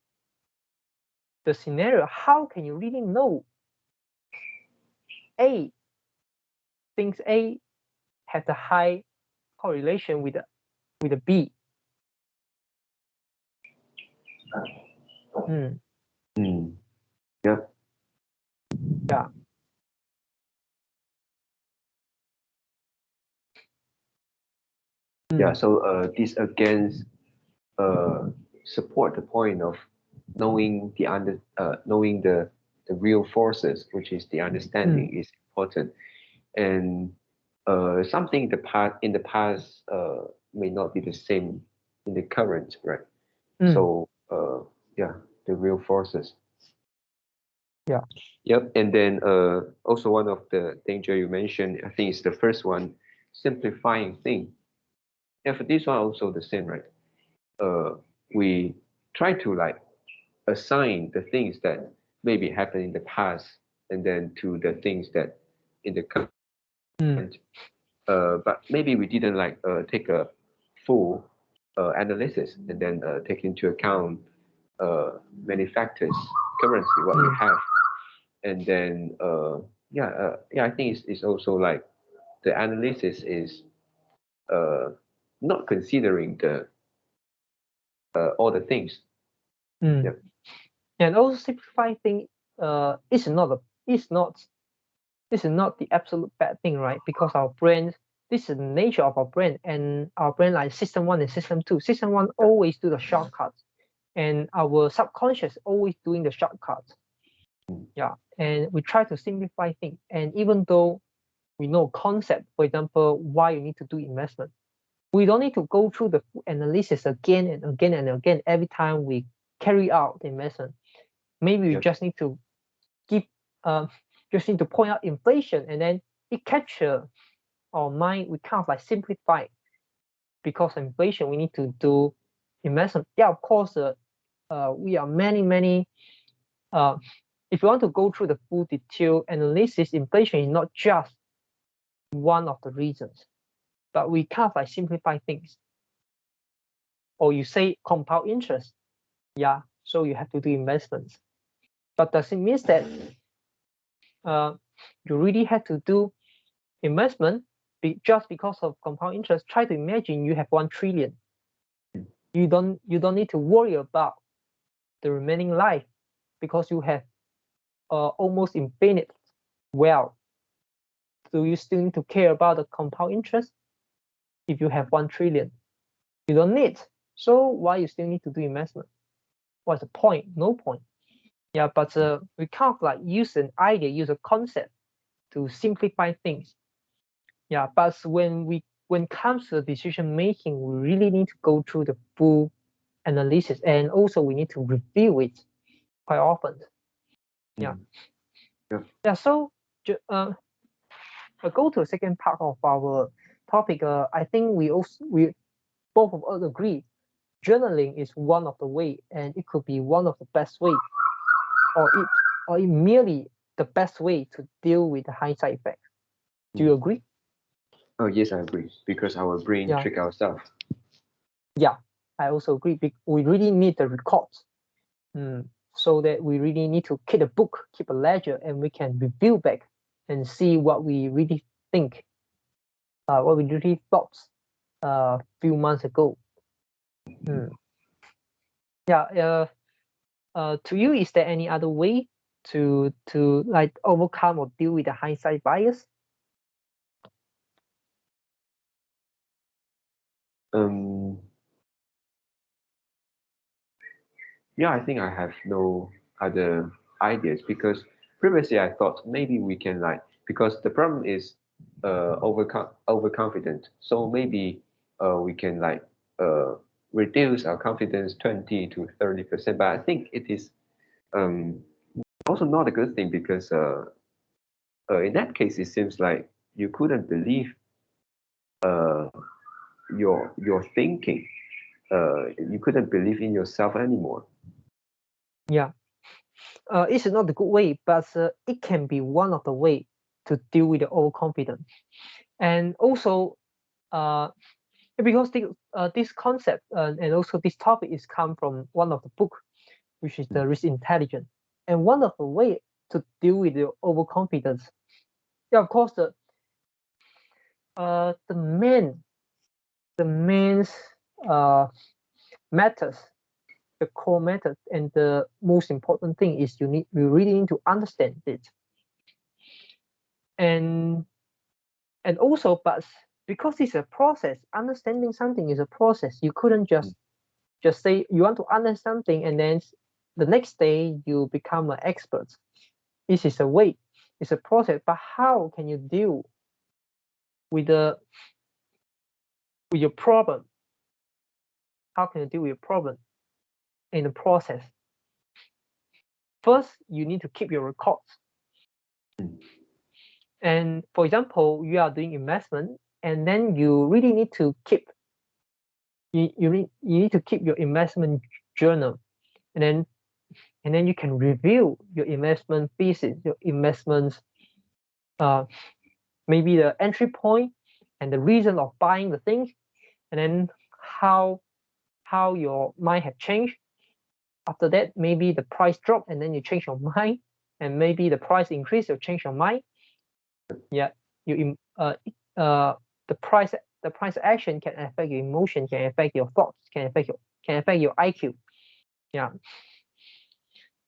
the scenario, how can you really know things A has a high correlation with the B? Yeah. Yeah. Yeah. So this again support the point of knowing the real forces, which is the understanding, is important. And something in the past may not be the same in the current, right? So yeah, the real forces. Yeah. Yep. And then also one of the danger you mentioned, I think it's the first one, simplifying thing. Yeah, for this one also the same, right? We try to like assign the things that maybe happened in the past, and then to the things that in the current. But maybe we didn't like take a full analysis, and then take into account many factors currently what we have. And then I think it's also like the analysis is not considering the all the things. Yep. And also simplify thing is not the absolute bad thing, right? Because our brain, this is the nature of our brain, and our brain, like system 1 and system 2. System 1 always do the shortcuts, and our subconscious always doing the shortcuts. Yeah. And we try to simplify things. And even though we know concept, for example, why you need to do investment, we don't need to go through the analysis again and again and again every time we carry out the investment. Maybe we just need to point out inflation, and then it capture our mind. We kind of like simplify, because of inflation we need to do investment. Yeah, of course, we are many if you want to go through the full detail analysis, inflation is not just one of the reasons, but we kind of like simplify things. Or you say compound interest, yeah, so you have to do investments. But does it mean that you really have to do investment just because of compound interest? Try to imagine you have 1 trillion. You don't need to worry about the remaining life, because you have almost infinite wealth. Do you still need to care about the compound interest if you have 1 trillion? You don't need. So why you still need to do investment? What's the point? No point. Yeah, but we kind of like use an idea, use a concept to simplify things. Yeah, but when it comes to decision making, we really need to go through the full analysis, and also we need to review it quite often. Yeah. Yeah. So I go to the second part of our topic. I think we both of us agree journaling is one of the way, and it could be one of the best way, or it merely the best way to deal with the hindsight effect. Do you agree? Oh yes, I agree, because our brain trick ourselves. Yeah, I also agree. We really need the records, so that we really need to keep a book, keep a ledger, and we can review back and see what we really think, what we really thought a few months ago. Yeah. To you, is there any other way to like overcome or deal with the hindsight bias? Yeah, I think I have no other ideas, because previously I thought maybe we can, like, because the problem is overconfident. So maybe we can, like, reduce our confidence 20 to 30%. But I think it is also not a good thing, because in that case it seems like you couldn't believe your thinking. You couldn't believe in yourself anymore. Yeah. It's not a good way, but it can be one of the way to deal with the overconfidence. And also, because this concept and also this topic is come from one of the book, which is the Risk Intelligence, and one of the way to deal with the overconfidence. Yeah, of course, the main methods, the core method, and the most important thing is we really need to understand it. And also, but because it's a process, understanding something is a process. You couldn't just say you want to understand something and then the next day you become an expert. This is a way, it's a process. But how can you deal with your problem? How can you deal with your problem in the process? First, you need to keep your records. And for example, you are doing investment, and then you really need to keep you need to keep your investment journal, and then you can review your investment thesis, your investments, maybe the entry point and the reason of buying the thing, and then how your mind have changed. After that, maybe the price drop and then you change your mind, and maybe the price increase, you change your mind. Yeah, the price action can affect your emotion, can affect your thoughts, can affect your IQ. Yeah.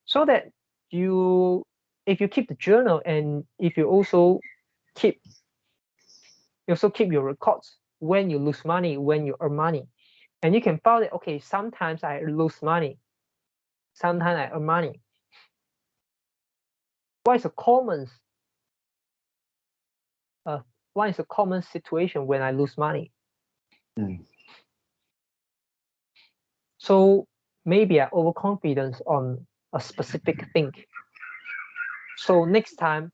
So that if you keep the journal, and if you also keep your records when you lose money, when you earn money, and you can find that, okay, sometimes I lose money, sometimes I earn money. What is a common situation when I lose money? So maybe I overconfidence on a specific thing. So next time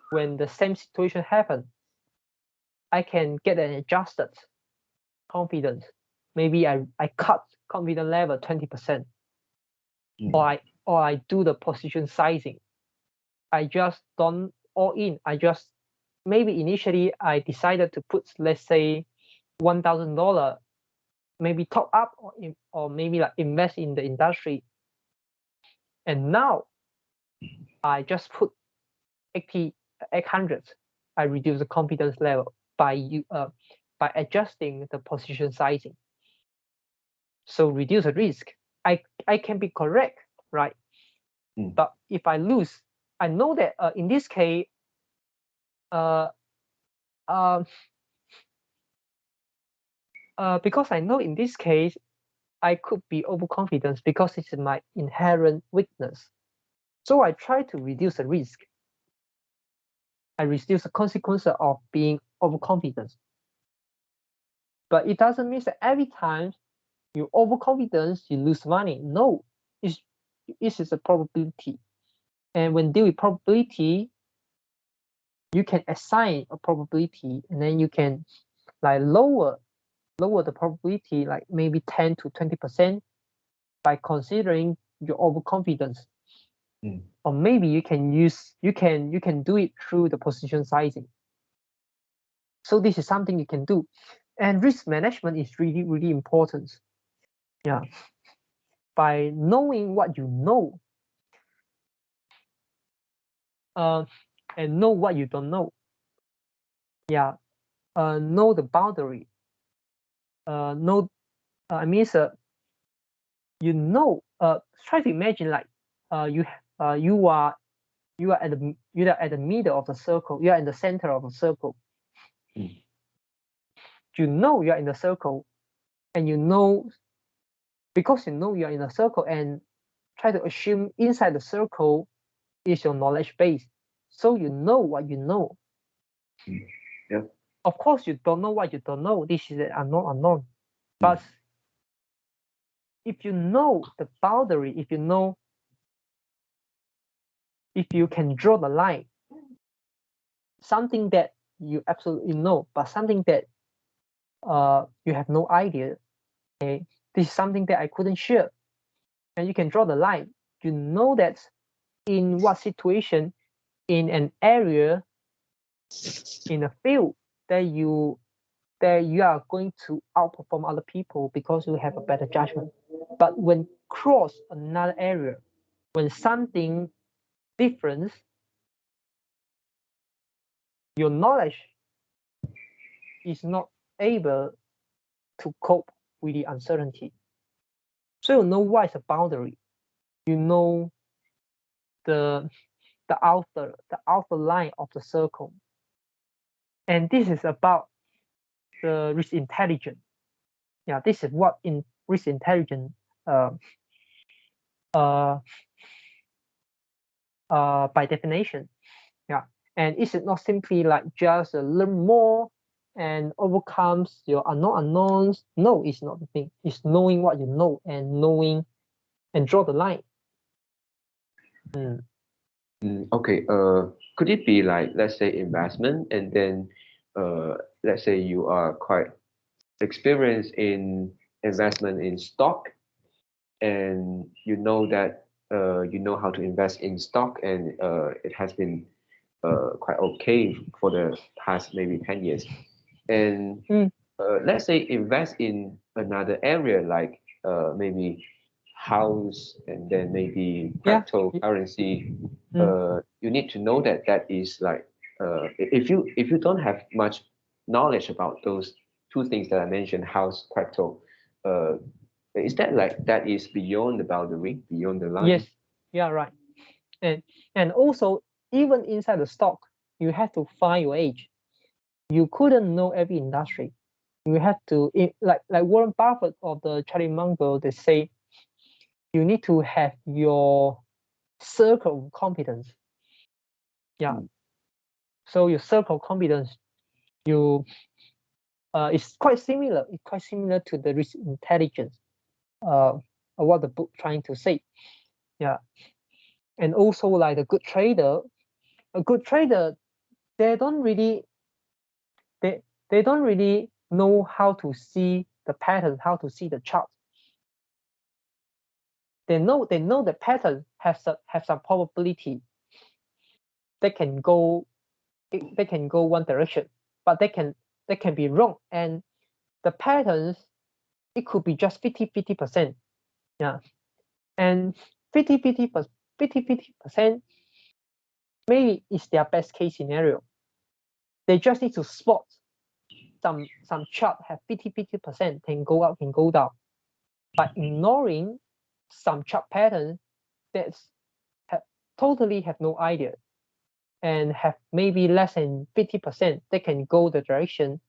when the same situation happens, I can get an adjusted confidence. Maybe I cut confidence level 20%, or I do the position sizing. I just don't all in. Maybe initially I decided to put, let's say, $1,000, maybe top up, or maybe like invest in the industry. And now I just put 800. I reduce the confidence level by adjusting the position sizing. So reduce the risk. I can be correct, right? But if I lose, I know that in this case, because I know in this case I could be overconfident because it's my inherent weakness. So I try to reduce the risk. I reduce the consequences of being overconfident. But it doesn't mean that every time you overconfidence, you lose money. No, it's a probability. And when deal with probability, you can assign a probability, and then you can like lower the probability, like maybe 10 to 20% by considering your overconfidence. Or maybe you can do it through the position sizing. So this is something you can do. And risk management is really, really important. Yeah. By knowing what you know, and know what you don't know. Yeah. Know the boundary. You know, try to imagine like you are at the middle of the circle. You are in the center of the circle. You know you are in the circle, and you know, because you know you are in a circle, and try to assume inside the circle is your knowledge base. So you know what you know. Yeah. Of course, you don't know what you don't know. This is an unknown. But if you know the boundary, if you can draw the line, something that you absolutely know, but something that you have no idea. Okay, this is something that I couldn't share, and you can draw the line. You know that in what situation, in an area, in a field, that you are going to outperform other people because you have a better judgment. But when cross another area, when something different, your knowledge is not able to cope with the uncertainty. So you know what is a boundary. You know the outer line of the circle. And this is about the risk intelligence. Yeah, this is what in risk intelligence by definition. Yeah, and it's not simply like just learn more and overcomes your unknowns. No, it's not the thing. It's knowing what you know and knowing and draw the line. Okay. Could it be like, let's say, investment, and then let's say you are quite experienced in investment in stock, and you know that you know how to invest in stock, and it has been quite okay for the past maybe 10 years. And let's say invest in another area like maybe house, and then maybe cryptocurrency. You need to know that that is like if you don't have much knowledge about those two things that I mentioned, house, crypto, is that like that is beyond the boundary, beyond the line? Yes, yeah, right. And also, even inside the stock, you have to find your edge. You couldn't know every industry. You have to, like Warren Buffett or the Charlie Munger, they say you need to have your circle of competence. Yeah. So your circle of competence, it's quite similar. It's quite similar to the risk intelligence. What the book trying to say. Yeah. And also like a good trader, they don't really know how to see the pattern, how to see the chart. They know the pattern have some probability. They can go one direction, but they can be wrong. And the patterns, it could be just 50%. Yeah. And 50% maybe is their best case scenario. They just need to spot some chart have 50% can go up, can go down. By ignoring some chart patterns that totally have no idea and have maybe less than 50%, they can go the direction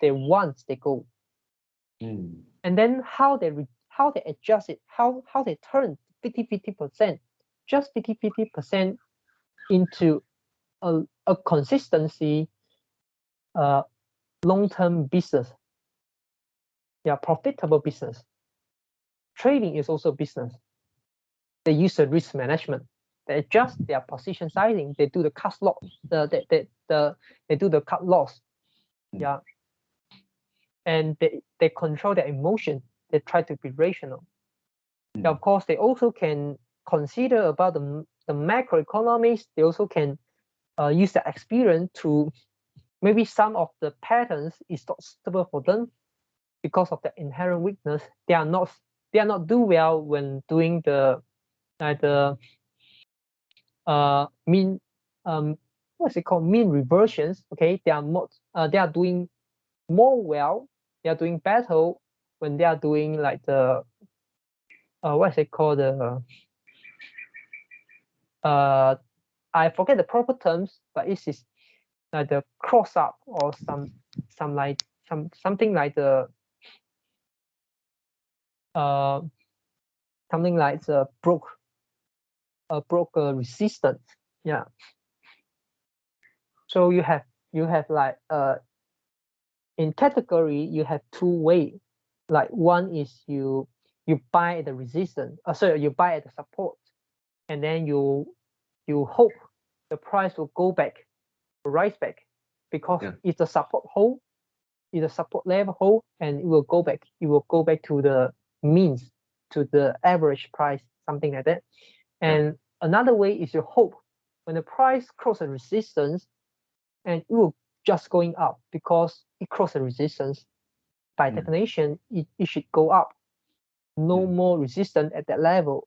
they want they go. and then how they adjust it, how they turn 50% just 50% into a consistency long-term business. Yeah, profitable business. Trading is also business. They use the risk management. They adjust their position sizing. They do the cut loss. They do the cut loss. Yeah, and they control their emotion. They try to be rational. Yeah, of course, they also can consider about the macroeconomics. They also can use the experience to maybe some of the patterns is not suitable for them because of the inherent weakness. They are not do well when doing the mean what's it called, mean reversions. Okay, they are doing more well. They are doing better when they are doing like the what's it called, the I forget the proper terms, but it is like the cross up or something like the something like the broke resistance. Yeah. So you have like in category you have two ways. Like one is you buy at the resistance, sorry, you buy at the support, and then you hope the price will go back, rise back, because it's a support hold, it's a support level hold, and it will go back to the means, to the average price, something like that. And another way is you hope when the price crosses a resistance, and it will just going up because it crossed a resistance. By definition, it should go up. No more resistance at that level,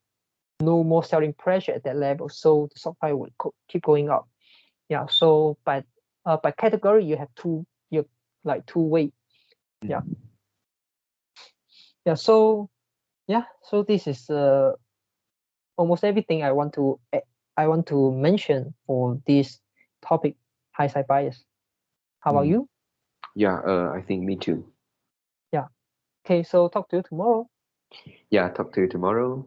no more selling pressure at that level, so the stock price will keep going up. Yeah. So by category, you have two way. Yeah. Yeah. So so this is almost everything I want to mention for this topic, hindsight bias. How about you? Yeah, I think me too. Yeah. Okay, so talk to you tomorrow. Yeah, talk to you tomorrow.